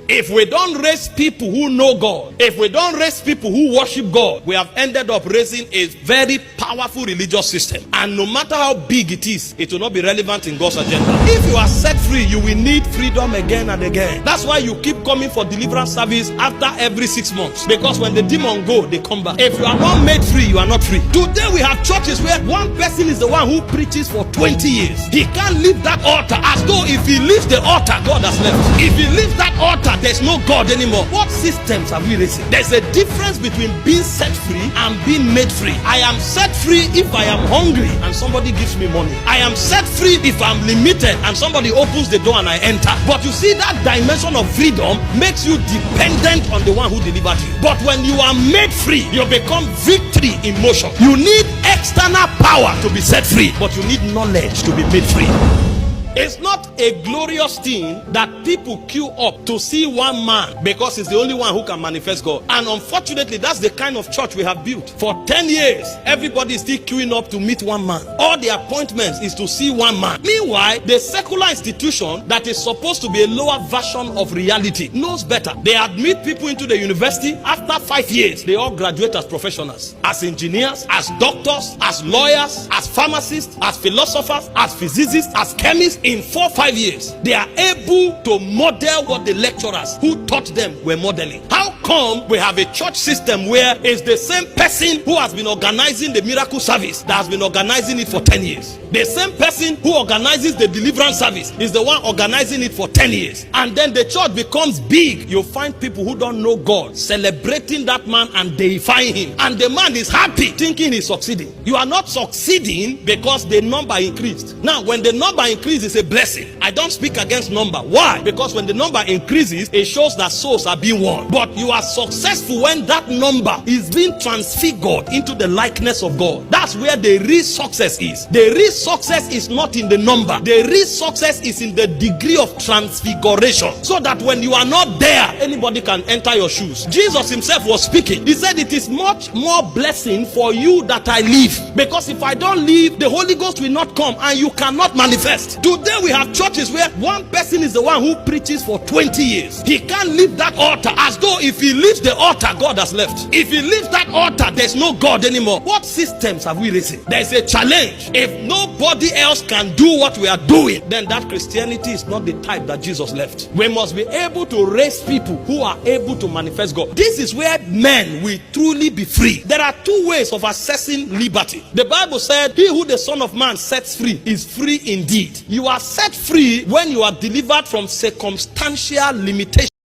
If we don't raise people who know God, if we don't raise people who worship God, we have ended up raising a very powerful religious system. And no matter how big it is, it will not be relevant in God's agenda. If you are set free, you will need freedom again and again. That's why you keep coming for deliverance service after every 6 months. Because when the demon go, they come back. If you are not made free, you are not free. Today we have churches where one person is the one who preaches for 20 years. He can't leave that altar, as though if he leaves the altar, God has left. If he leaves that altar, there's no God anymore. What systems are we raising? There's a difference between being set free and being made free. I am set free if I am hungry and somebody gives me money. I am set free if I'm limited and somebody opens the door and I enter. But you see, that dimension of freedom makes you dependent on the one who delivered you. But when you are made free, you become victory in motion. You need external power to be set free, but you need knowledge to be made free. It's not a glorious thing that people queue up to see one man because he's the only one who can manifest God. And unfortunately, that's the kind of church we have built. For 10 years, everybody is still queuing up to meet one man. All the appointments is to see one man. Meanwhile, the secular institution that is supposed to be a lower version of reality knows better. They admit people into the university. After 5 years, they all graduate as professionals, as engineers, as doctors, as lawyers, as pharmacists, as philosophers, as physicists, as chemists. In 4 or 5 years, they are able to model what the lecturers who taught them were modeling. How come we have a church system where it's the same person who has been organizing the miracle service that has been organizing it for 10 years? The same person who organizes the deliverance service is the one organizing it for 10 years. And then the church becomes big. You find people who don't know God celebrating that man and deifying him. And the man is happy, thinking he's succeeding. You are not succeeding because the number increased. Now, when the number increases, a blessing. I don't speak against number. Why? Because when the number increases, it shows that souls are being won. But you are successful when that number is being transfigured into the likeness of God. That's where the real success is. The real success is not in the number. The real success is in the degree of transfiguration. So that when you are not there, anybody can enter your shoes. Jesus himself was speaking. He said, it is much more blessing for you that I live. Because if I don't live, the Holy Ghost will not come and you cannot manifest. Today we have churches where one person is the one who preaches for 20 years. He can't leave that altar, as though if he leaves the altar, God has left. If he leaves that altar, there's no God anymore. What systems have we raised? There's a challenge. If nobody else can do what we are doing, then that Christianity is not the type that Jesus left. We must be able to raise people who are able to manifest God. This is where men will truly be free. There are 2 ways of accessing liberty. The Bible said, he who the Son of Man sets free is free indeed. You are set free when you are delivered from circumstantial limitation.